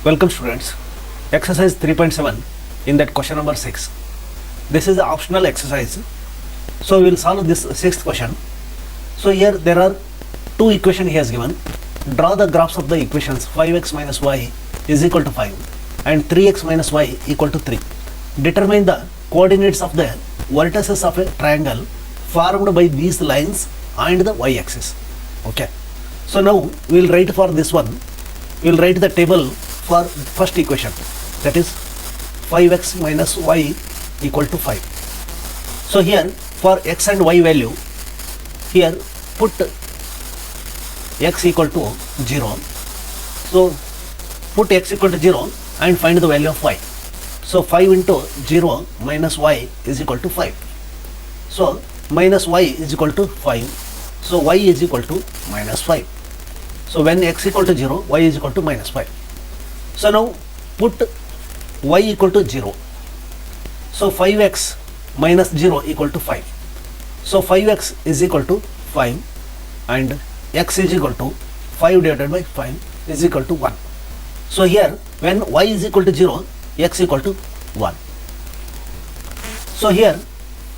Welcome students. Exercise 3.7 in that question number 6. This is the optional exercise. So we will solve this sixth question. So here there are two equations he has given. Draw the graphs of the equations 5x minus y is equal to 5 and 3x minus y equal to 3. Determine the coordinates of the vertices of a triangle formed by these lines and the y-axis. Okay. So now we will write for this one. We will write the table for first equation, that is 5x minus y equal to 5. So here for x and y value, here put x equal to 0. So put x equal to 0 and find the value of y. So 5 into 0 minus y is equal to 5. So minus y is equal to 5. So y is equal to minus 5. So when x equal to 0, y is equal to minus 5. So now put y equal to 0. So 5x minus 0 equal to 5. So 5x is equal to 5 and x is equal to 5 divided by 5 is equal to 1. So here when y is equal to 0, x equal to 1. So here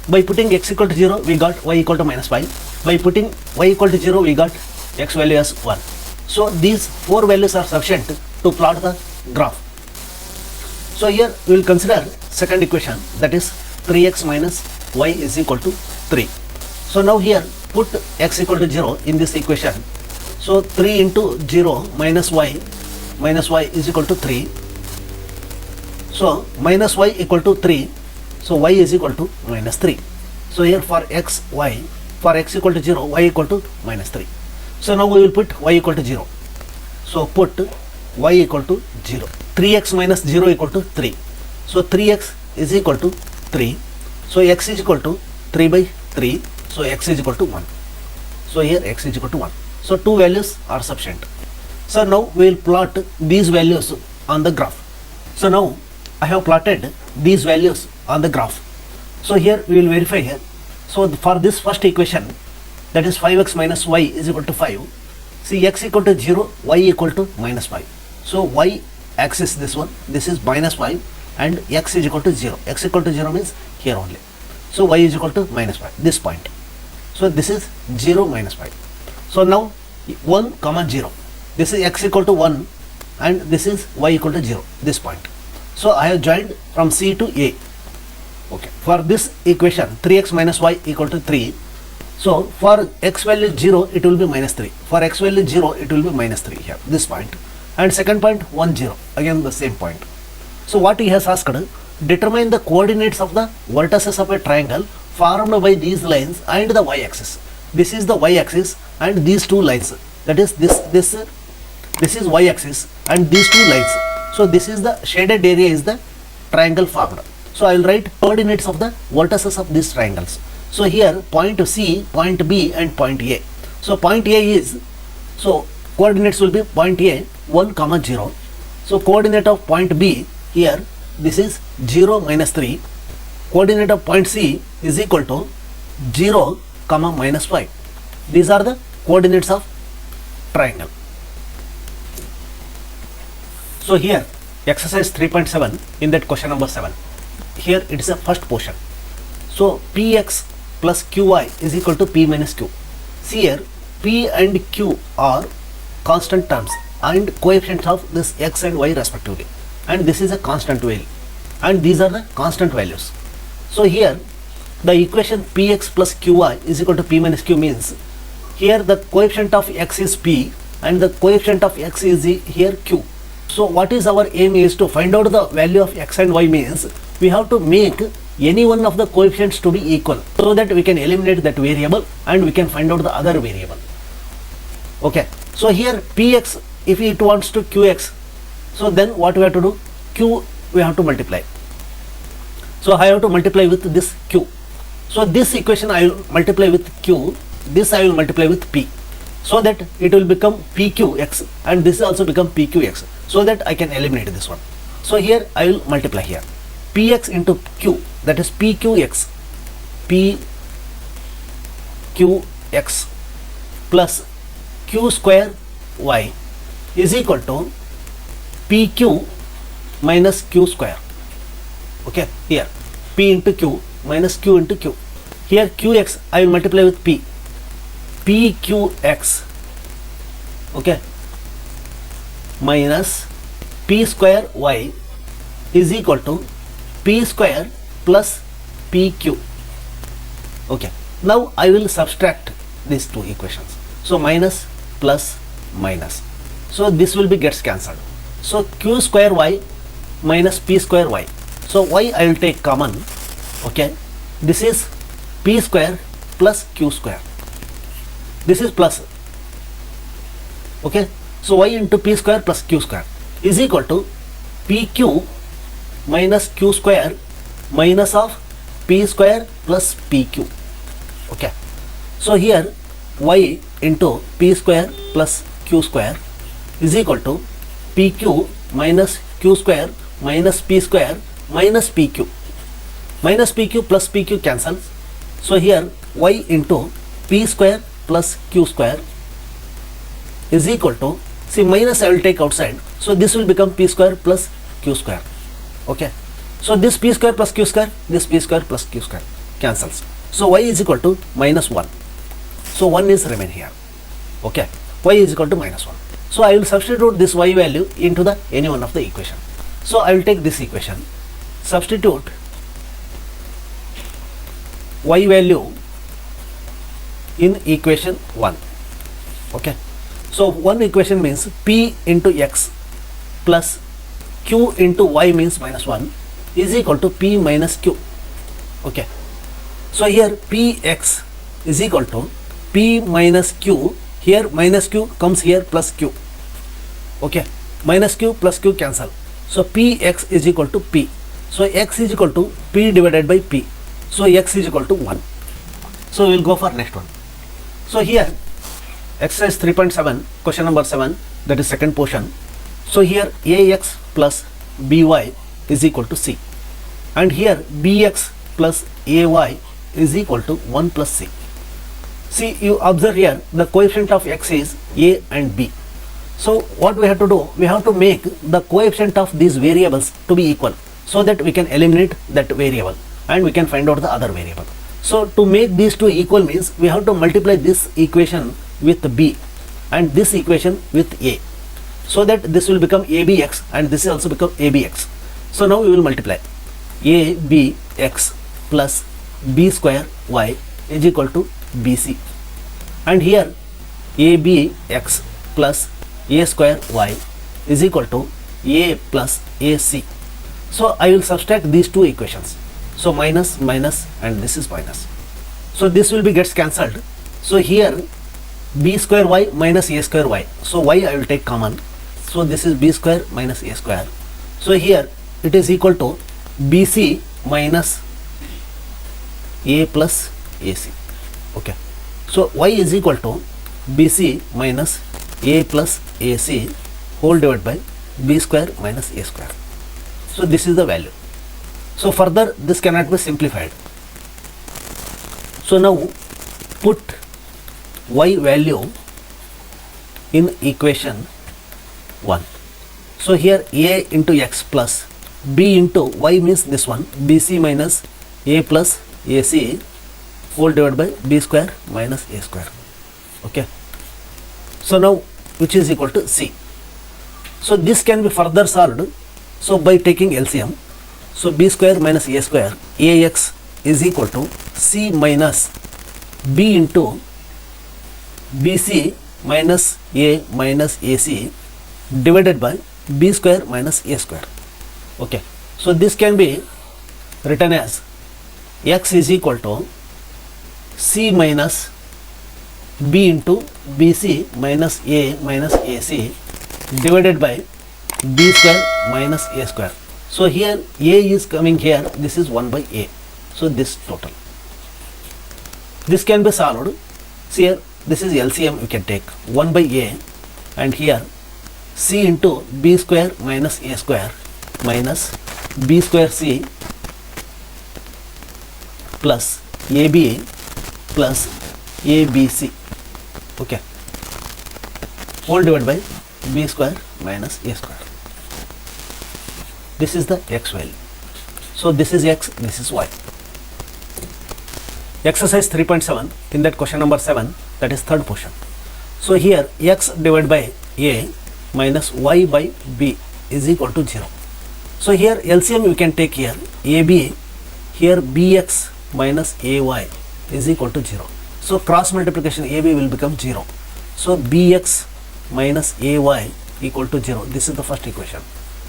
by putting x equal to 0, we got y equal to minus 5. By putting y equal to 0, we got x value as 1. So these four values are sufficient to plot the graph. So here we will consider second equation, that is 3x minus y is equal to 3. So now here put x equal to 0 in this equation. So 3 into 0 minus y is equal to 3. So minus y equal to 3. So y is equal to minus 3. So here for x equal to 0, y equal to minus 3. So now we will put y equal to 0. So put y equal to 0. 3x minus 0 equal to 3. So 3x is equal to 3. So x is equal to 3 by 3. So x is equal to 1. So here x is equal to 1. So two values are sufficient. So now we will plot these values on the graph. So now I have plotted these values on the graph. So here we will verify here. So for this first equation, that is 5x minus y is equal to 5. See, x equal to 0, y equal to minus 5. So y axis, this one, this is minus 5 and x is equal to 0. X equal to 0 means here only. So y is equal to minus 5, this point. So this is 0 minus 5. So now 1 comma 0. This is x equal to 1 and this is y equal to 0, this point. So I have joined from C to A. Okay. For this equation 3x minus y equal to 3. So for x value 0, it will be minus 3. For x value 0, it will be minus 3 here, this point. And second point 1 0, again the same point. So what he has asked, determine the coordinates of the vertices of a triangle formed by these lines and the y-axis. This is the y-axis and these two lines. That is this is y-axis and these two lines. So this is the shaded area is the triangle formed. So I will write coordinates of the vertices of these triangles. So here point C, point B and point A. So point A is, so coordinates will be point A 1 comma 0. So coordinate of point B here, this is 0 minus 3. Coordinate of point C is equal to 0 comma minus 5. These are the coordinates of triangle. So here exercise 3.7 in that question number 7. Here it is a first portion. So px plus qy is equal to p minus q. See here p and q are constant terms and coefficients of this x and y respectively, and this is a constant value and these are the constant values. So here the equation px plus qy is equal to p minus q means here the coefficient of x is p and the coefficient of x is here q. So what is our aim is to find out the value of x and y means we have to make any one of the coefficients to be equal so that we can eliminate that variable and we can find out the other variable. Okay. So here px, if it wants to qx, so then what we have to do? Q we have to multiply. So I have to multiply with this q. So this equation I will multiply with q, this I will multiply with p, so that it will become pqx and this also become pqx, so that I can eliminate this one. So here I will multiply here px into q, that is pqx plus q square y is equal to PQ minus Q square. Okay, here P into Q minus Q into Q. Here QX I will multiply with P. PQX, okay, minus P square Y is equal to P square plus PQ. Okay, now I will subtract these two equations. So minus plus minus. So this will be gets cancelled. So Q square Y minus P square Y. So Y I will take common. Okay, this is P square plus Q square. This is plus. Okay, so Y into P square plus Q square is equal to PQ minus Q square minus of P square plus PQ. Okay, so here Y into P square plus Q square is equal to PQ minus Q square minus P square minus PQ. Minus PQ plus PQ cancels. So here Y into P square plus Q square is equal to, see minus I will take outside. So this will become P square plus Q square. Okay, so this P square plus Q square, this P square plus Q square cancels. So Y is equal to minus 1. So 1 is remain here. Okay, Y is equal to minus 1. So I will substitute this Y value into the any one of the equation. So I will take this equation, substitute Y value in equation 1. Okay, so one equation means P into X plus Q into Y means minus 1 is equal to P minus Q. Okay, so here Px is equal to P minus Q. Here minus Q comes here plus Q. Okay, minus Q plus Q cancel. So Px is equal to P. So X is equal to P divided by P. So X is equal to 1. So we will go for next one. So here exercise 3.7 question number 7, that is second portion. So here Ax plus By is equal to C, and here Bx plus Ay is equal to 1 plus C. See, you observe here the coefficient of X is A and B. So what we have to do, we have to make the coefficient of these variables to be equal, so that we can eliminate that variable and we can find out the other variable. So to make these two equal means we have to multiply this equation with B and this equation with A, so that this will become ABX and this will also become ABX. So now we will multiply ABX plus B square Y is equal to BC, and here ABX plus A square Y is equal to A plus AC. So I will subtract these two equations. So minus minus and this is minus. So this will be gets cancelled. So here B square Y minus A square Y. So Y I will take common. So this is B square minus A square. So here it is equal to BC minus A plus AC. Okay, so Y is equal to BC minus A plus AC whole divided by B square minus A square. So this is the value. So further this cannot be simplified. So now put Y value in equation 1. So here A into X plus B into Y means this one, BC minus A plus AC whole divided by B square minus A square. Okay, so now which is equal to C. So this can be further solved. So by taking LCM, so B square minus A square, AX is equal to C minus B into BC minus A minus AC divided by B square minus A square. Okay, so this can be written as X is equal to C minus B into BC minus A minus AC divided by B square minus A square. So here A is coming here, this is 1 by A. So this total. This can be solved. See here, this is LCM, you can take 1 by A, and here C into B square minus A square minus B square C plus AB plus ABC. Okay, whole divided by B square minus A square. This is the x value. So this is x, this is y. Exercise 3.7, in that question number 7, that is third portion. So here x divided by a minus y by b is equal to 0. So here LCM we can take here AB, here bx minus ay is equal to 0. So cross multiplication AB will become 0. So bx minus ay equal to 0. This is the first equation.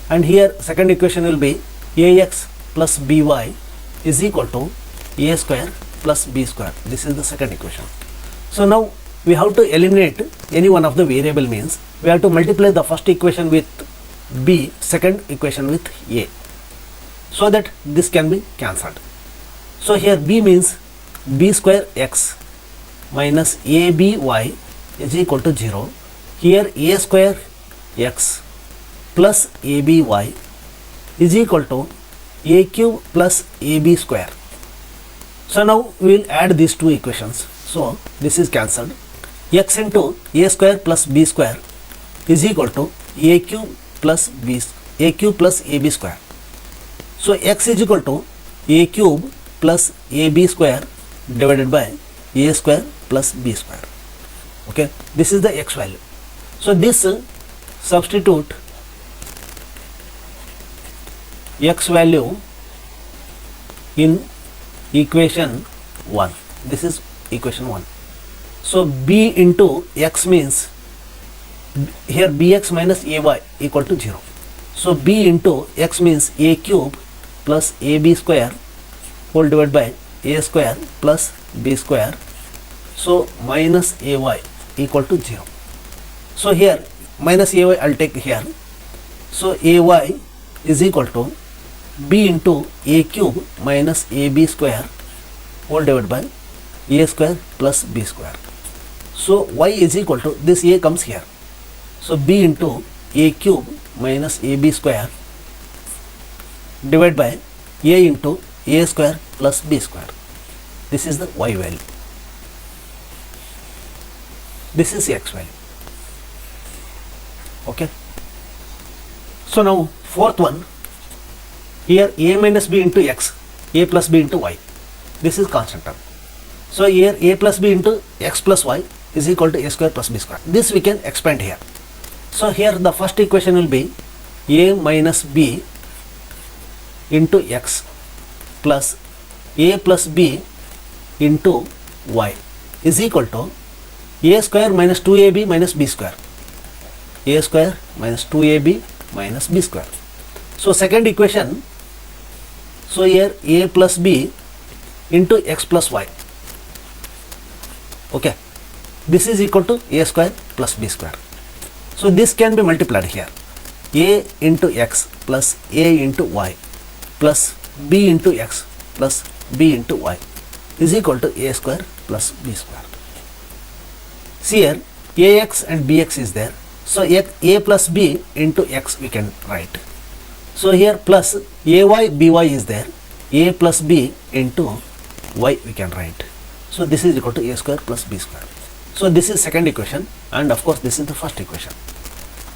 And here second equation will be ax plus by is equal to a square plus b square. This is the second equation. So now we have to eliminate any one of the variable, means we have to multiply the first equation with b, second equation with a, so that this can be cancelled. So here b means b square x minus aby is equal to 0. Here a square x plus aby is equal to a cube plus ab square. So now we will add these two equations. So this is cancelled. X into a square plus b square is equal to a cube plus ab square. So x is equal to a cube plus ab square divided by a square plus b square. Okay, this is the x value. So this substitute x value in equation 1. This is equation 1. So b into x means here bx minus ay equal to 0. So b into x means a cube plus ab square whole divided by a square plus b square. So minus ay equal to 0. So here minus ay I'll take here. So ay is equal to b into a cube minus ab square whole divided by a square plus b square. So y is equal to, this a comes here. So b into a cube minus ab square divided by a into a square plus b square. This is the y value. This is x value. Okay. So now fourth one, here a minus b into x, a plus b into y. This is constant term. So here a plus b into x plus y is equal to a square plus b square. This we can expand here. So here the first equation will be a minus b into x plus a plus b into y is equal to a square minus 2ab minus b square. A square minus 2ab minus b square. So second equation, so here a plus b into x plus y. Okay, this is equal to a square plus b square. So this can be multiplied here. A into x plus a into y plus b into x plus b into y is equal to a square plus b square. See here ax and bx is there. So a plus b into x we can write. So here plus ay by is there. A plus b into y we can write. So this is equal to a square plus b square. So this is second equation, and of course this is the first equation.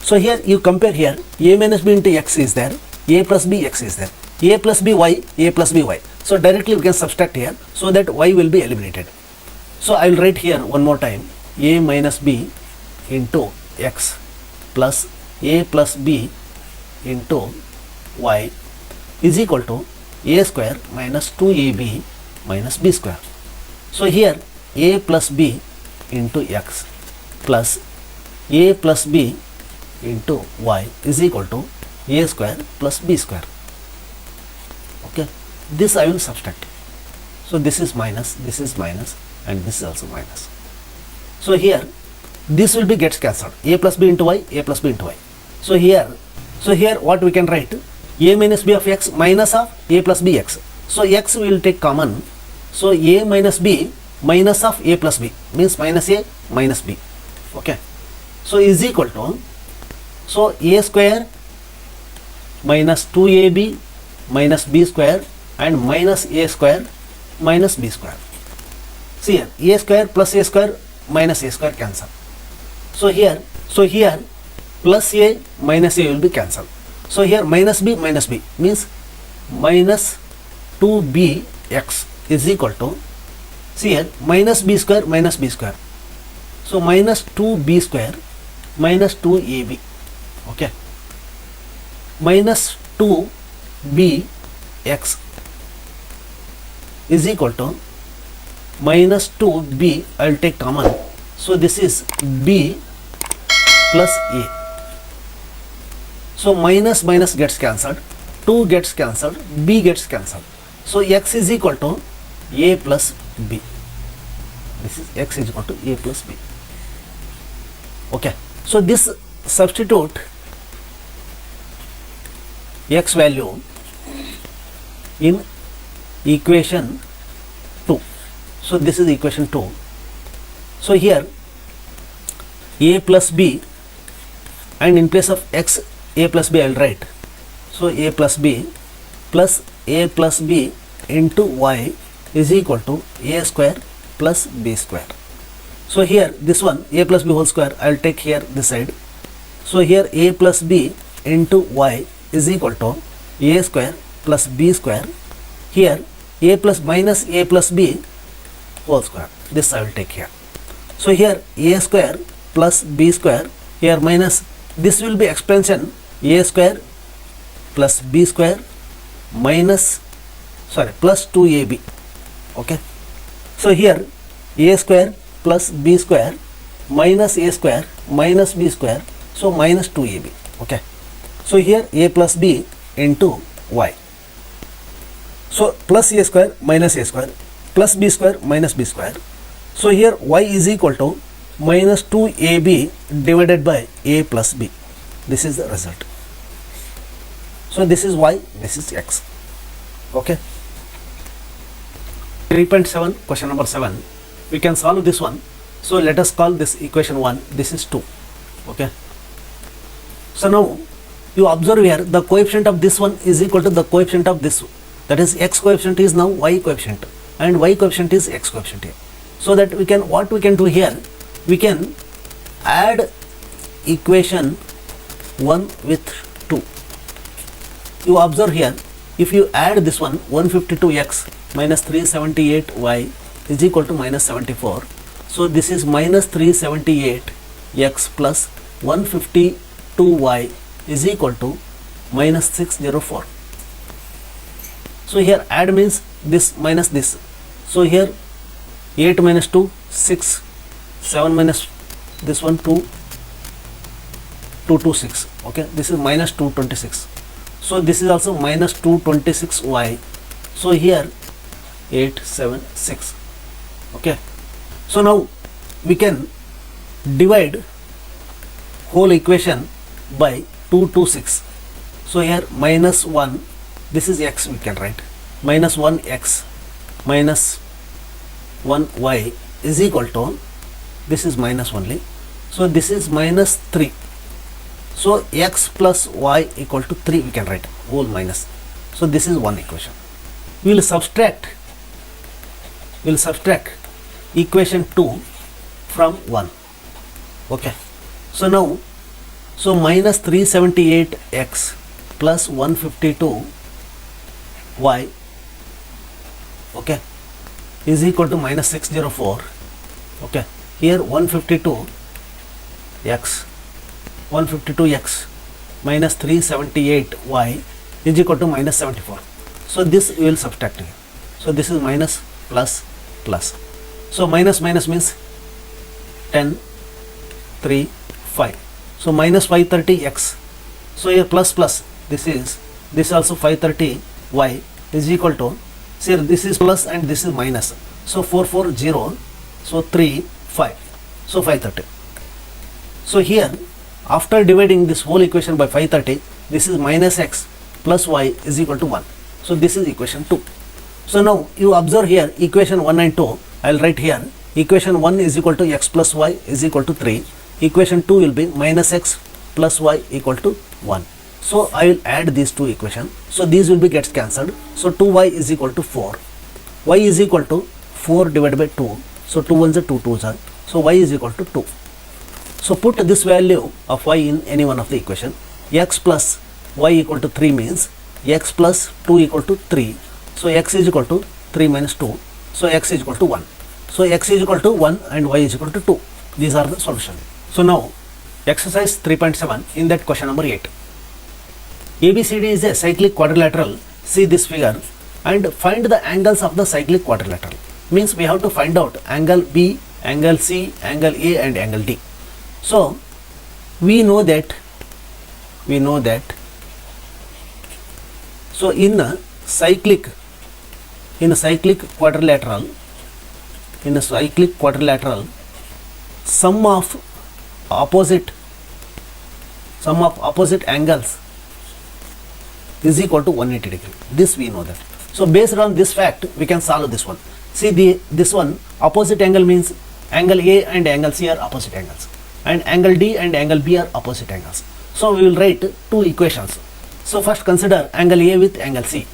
So here you compare here, a minus b into x is there, a plus b x is there, a plus b y, a plus b y. So directly we can subtract here, so that y will be eliminated. So I will write here one more time, a minus b into x plus a plus b into y is equal to a square minus 2ab minus b square. So here a plus b into x plus a plus b into y is equal to a square plus b square. Okay, this I will subtract. So this is minus, and this is also minus. So here this will be gets cancelled. A plus b into y, a plus b into y. So here what we can write, a minus b of x minus of a plus b x. So x we will take common. So a minus b minus of a plus b means minus a minus b. Okay, so is equal to, so a square minus 2ab minus b square and minus a square minus b square. See here a square plus a square minus a square cancel. So here plus a minus a will be cancelled. So here minus b means minus 2bx is equal to, see here, minus b square minus b square. So minus 2b square minus 2ab. Okay. Minus 2bx is equal to minus 2b, I will take common. So this is b plus a. So minus minus gets cancelled, 2 gets cancelled, b gets cancelled. So x is equal to a plus b. This is x is equal to a plus b. Okay. So this substitute x value in equation 2. So this is equation 2. So here a plus b, and in place of x a plus b I will write. So a plus b into y is equal to a square plus b square. So here this one a plus b whole square I will take here this side. So here a plus b into y is equal to a square plus b square. Here a plus minus a plus b whole square, this I will take here. So here a square plus b square, here minus, this will be expansion a square plus b square minus, sorry, plus 2ab. Okay. So here a square plus b square minus a square minus b square, so minus 2ab. Okay. So here a plus b into y. So plus a square minus a square plus b square minus b square. So here y is equal to minus 2ab divided by a plus b. This is the result. So this is y, this is x. Okay. 3.7, question number 7. We can solve this one. So let us call this equation 1. This is 2. Okay. So now you observe here the coefficient of this one is equal to the coefficient of this. That is x coefficient is now y coefficient and y coefficient is x coefficient here. So that we can, what we can do here, we can add equation 1 with 2. You observe here, if you add this one, 152x minus 378y is equal to minus 74. So this is minus 378x plus 152y is equal to minus 604. So here add means this minus this. So here 8 minus 2, 6, 7 minus this one 2, 226. Okay, this is minus 226. So this is also minus 226y. So here 876. Okay. So now we can divide whole equation by 226. So here minus 1, this is x we can write, minus 1x minus 1y is equal to, this is minus only. So this is minus 3. So x plus y equal to 3 we can write, whole minus. So this is one equation. We will subtract equation 2 from 1. Okay. So now, so minus 378x plus 152y, okay, is equal to minus 604. Okay. Here 152x minus 378y is equal to minus 74. So this we will subtract here. So this is minus plus plus. So minus minus means 10, 3, 5. So minus 530x. So here plus plus, this also 530y is equal to, see this is plus and this is minus. So 440, so 3, 5. So 530. So here after dividing this whole equation by 530, this is minus x plus y is equal to 1. So this is equation 2. So now you observe here equation 1 and 2. I will write here equation 1 is equal to x plus y is equal to 3. Equation 2 will be minus x plus y equal to 1. So I will add these two equations. So these will be gets cancelled. So 2y is equal to 4. Y is equal to 4 divided by 2. So 2 ones are 2 2s are. So y is equal to 2. So put this value of y in any one of the equation. X plus y equal to 3 means x plus 2 equal to 3. So x is equal to 3 minus 2. So x is equal to 1. So x is equal to 1 and y is equal to 2. These are the solution. So now exercise 3.7 in that question number 8. ABCD is a cyclic quadrilateral. See this figure and find the angles of the cyclic quadrilateral. Means we have to find out angle B, angle C, angle A and angle D. So we know that so in a cyclic quadrilateral sum of opposite angles is equal to 180 degree. This we know that. So based on this fact we can solve this one. See this one, opposite angle means angle A and angle C are opposite angles and angle D and angle B are opposite angles. So we will write two equations. So first consider angle A with angle C.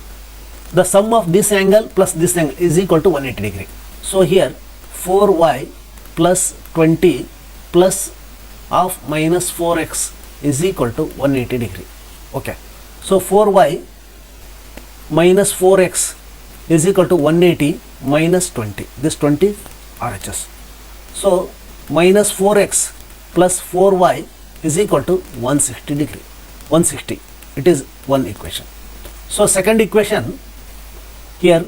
The sum of this angle plus this angle is equal to 180 degree. So here 4y plus 20 plus of minus 4x is equal to 180 degree. Okay. So 4y minus 4x is equal to 180 minus 20. This 20 RHS. So minus 4x plus 4y is equal to 160 degree. 160. It is one equation. So second equation here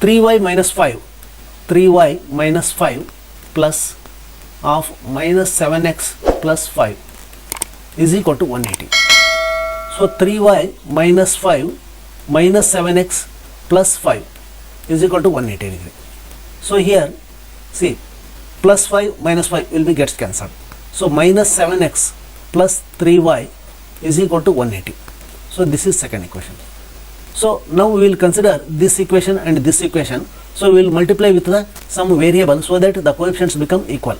3y minus 5 plus of minus 7x plus 5 is equal to 180. So 3y minus 5 minus 7x plus 5 is equal to 180 degree. So here see plus 5 minus 5 will be gets cancelled. So minus 7x plus 3y is equal to 180. So this is second equation. So now we will consider this equation and this equation. So we will multiply with some variable so that the coefficients become equal.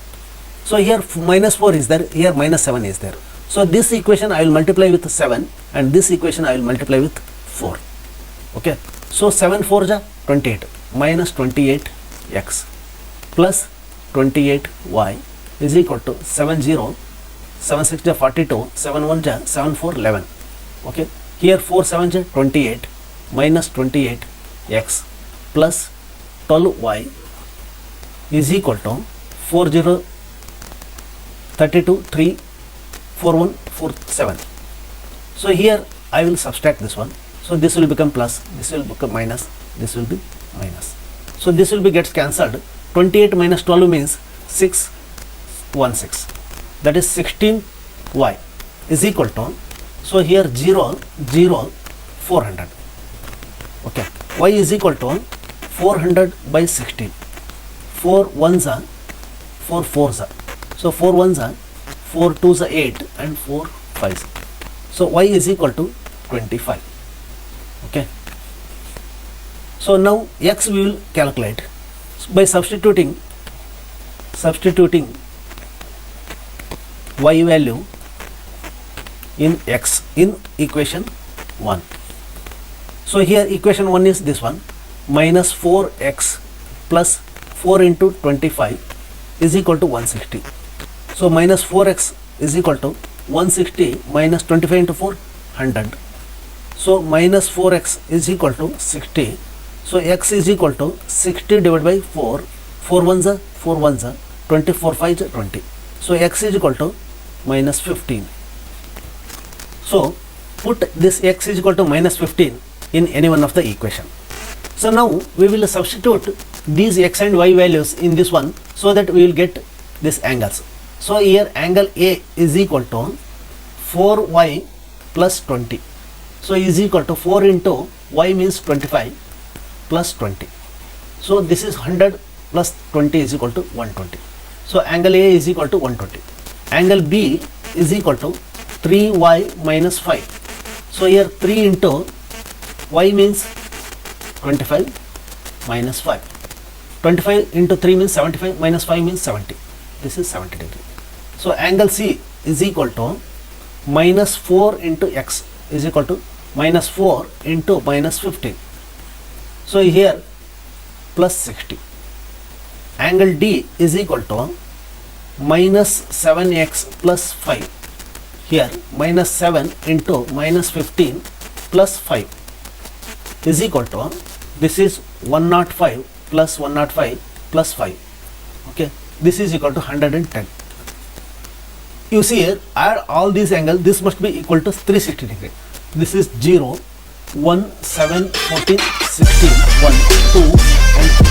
So here minus 4 is there, here minus 7 is there. So this equation I will multiply with 7 and this equation I will multiply with 4. Okay. So 7 4 ja 28 minus 28x plus 28y is equal to 7 0 7 6 ja 42 7 1 ja 7 4 11. Okay. Here 4 7 ja 28 minus 28x plus 12y is equal to 4 0 32 3 4 1 4 7. So here I will subtract this one. So this will become plus, this will become minus, this will be minus. So this will be gets cancelled. 28 minus 12 means 6 1 6. That is 16y is equal to, so here 0 0 400. Okay, y is equal to 400 by 16. 4 1s are 4 4s are. So 4 1s are 4 2s are 8 and 4 5s. So y is equal to 25. Okay. So now x we will calculate by substituting y value in x in equation 1. So here equation 1 is this one, minus 4x plus 4 into 25 is equal to 160. So minus 4x is equal to 160 minus 25 into 4 100. So minus 4x is equal to 60. So x is equal to 60 divided by 4. 4 1s are 4 1s are 24 5s are 20. So x is equal to minus 15. So put this x is equal to minus 15 in any one of the equation. So now we will substitute these x and y values in this one so that we will get this angles. So here angle A is equal to 4y plus 20. So is equal to 4 into y means 25 plus 20. So this is 100 plus 20 is equal to 120. So angle A is equal to 120. Angle B is equal to 3y minus 5. So here 3 into y means 25 minus 5. 25 into 3 means 75 minus 5 means 70. This is 70 degree. So angle C is equal to minus 4 into x is equal to minus 4 into minus 15. So here plus 60. Angle D is equal to minus 7x plus 5. here minus 7 into minus 15 plus 5 is equal to, this is 105 plus 105 plus 5. Okay, this is equal to 110. You see here, add all these angles, this must be equal to 360 degree. This is 0, 1, 7, 14, 16, 1, 2 and